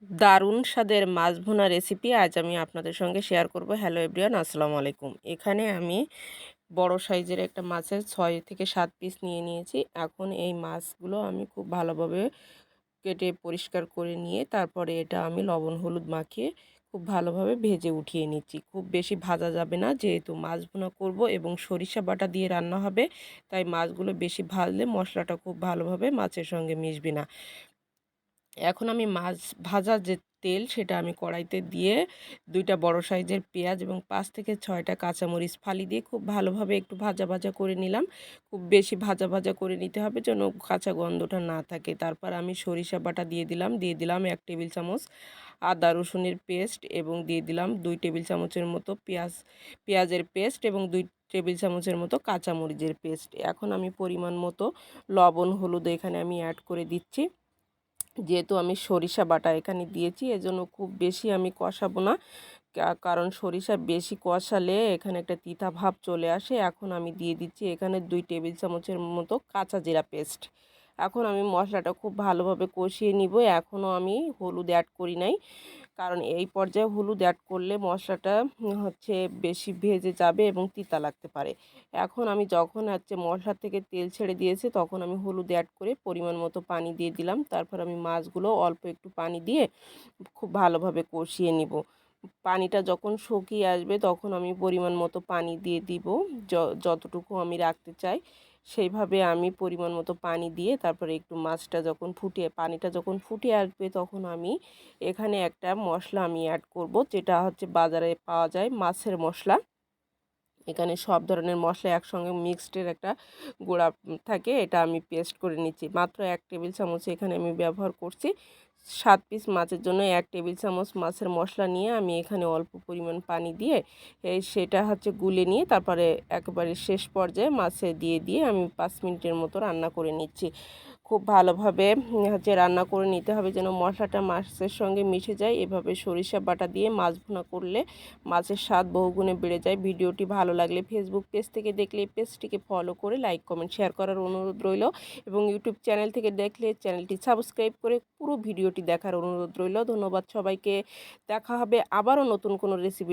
দারুণ স্বাদের মাছ ভুনা রেসিপি আজ আমি আপনাদের সঙ্গে শেয়ার করব। হ্যালো এভরিওয়ান, আসসালামু আলাইকুম। এখানে আমি বড় সাইজের একটা মাছের 6 থেকে 7 পিস নিয়ে নিয়েছি। এখন এই মাছগুলো আমি খুব ভালোভাবে কেটে পরিষ্কার করে নিয়ে তারপরে এটা আমি লবণ হলুদ মাখিয়ে খুব ভালোভাবে ভেজে উঠিয়ে নিচ্ছি। খুব বেশি ভাজা যাবে না, যেহেতু মাছ ভুনা করব এবং সরিষা বাটা দিয়ে রান্না হবে, তাই মাছগুলো বেশি ভাজলে মশলাটা খুব ভালোভাবে মাছের সঙ্গে মিশবে না। এখন আমি মাছ ভাজার যে তেল সেটা আমি কড়াইতে দিয়ে 2টা বড় সাইজের পেঁয়াজ এবং 5 থেকে 6টা কাঁচামরিচ ফালি দিয়ে খুব ভালোভাবে একটু ভাজা ভাজা করে নিলাম। খুব বেশি ভাজা ভাজা করে নিতে হবে যেন কাঁচা গন্ধটা না থাকে। তারপর আমি সরিষা বাটা দিয়ে দিলাম 1 টেবিল চামচ আদা রসুনের পেস্ট এবং দিয়ে দিলাম 2 টেবিল চামচের মতো পেঁয়াজের পেস্ট এবং 2 টেবিল চামচের মতো কাঁচামরিচের পেস্ট। এখন আমি পরিমাণ মতো লবণ হলুদ এখানে আমি অ্যাড করে দিচ্ছি। যেহেতু আমি সরিষা বাটা এখানে দিয়েছি, এজন্য খুব বেশি আমি কষাবো না, কারণ সরিষা বেশি কষালে এখানে একটা তিতা ভাব চলে আসে। এখন আমি দিয়ে দিচ্ছি এখানে 2 টেবিল চামচের মতো কাঁচা জিরা পেস্ট। এখন আমি মশলাটা খুব ভালোভাবে কষিয়ে নিব। এখনও আমি হলুদ অ্যাড করি নাই, কারণ এই পর্যায়ে হলুদ অ্যাড করলে মশলাটা বেশি ভেজে যাবে এবং তিতা লাগতে পারে। এখন আমি যখন মশলা থেকে তেল ছেড়ে দিয়েছে, তখন আমি হলুদ অ্যাড করে পরিমাণ মতো পানি দিয়ে দিলাম। তারপর আমি মাছগুলো অল্প একটু পানি দিয়ে খুব ভালোভাবে কষিয়ে নিব। পানিটা যখন শুকিয়ে আসবে তখন আমি পরিমাণ মতো পানি দিয়ে দিব, যতটুকু আমি রাখতে চাই সেইভাবে আমি পরিমাণ মতো পানি দিয়ে তারপরে একটু পানিটা যখন ফুটে আসবে তখন আমি এখানে একটা মশলা আমি অ্যাড করব, যেটা বাজারে পাওয়া যায় মাছের মশলা। এখানে সব ধরনের মশলা একসঙ্গে মিক্সডের একটা গুঁড়া থাকে, এটা আমি পেস্ট করে নিচ্ছি। মাত্র 1 টেবিল চামচ এখানে আমি ব্যবহার করছি। 7 পিস মাছের জন্য 1 টেবিল চামচ মাছের মশলা নিয়ে আমি এখানে অল্প পরিমাণ পানি দিয়ে সেটা গুলে নিয়ে তারপরে একেবারে শেষ পর্যায়ে মাছে দিয়ে আমি 5 মিনিটের মতো রান্না করে নিচ্ছি। খুব ভালোভাবে রান্না করে নিতে হবে যেন মশলাটা মাছের সঙ্গে মিশে যায়। এভাবে সরিষা বাটা দিয়ে মাছ ভুনা করলে মাছের স্বাদ বহুগুণে বেড়ে যায়। ভিডিওটি ভালো লাগলে ফেসবুক পেজ থেকে দেখলে পেজটিকে ফলো করে লাইক কমেন্ট শেয়ার করার অনুরোধ রইল, এবং ইউটিউব চ্যানেল থেকে দেখলে চ্যানেলটি সাবস্ক্রাইব করে পুরো ভিডিওটি দেখার অনুরোধ রইল। ধন্যবাদ সবাইকে। দেখা হবে আবারও নতুন কোনো রেসিপি।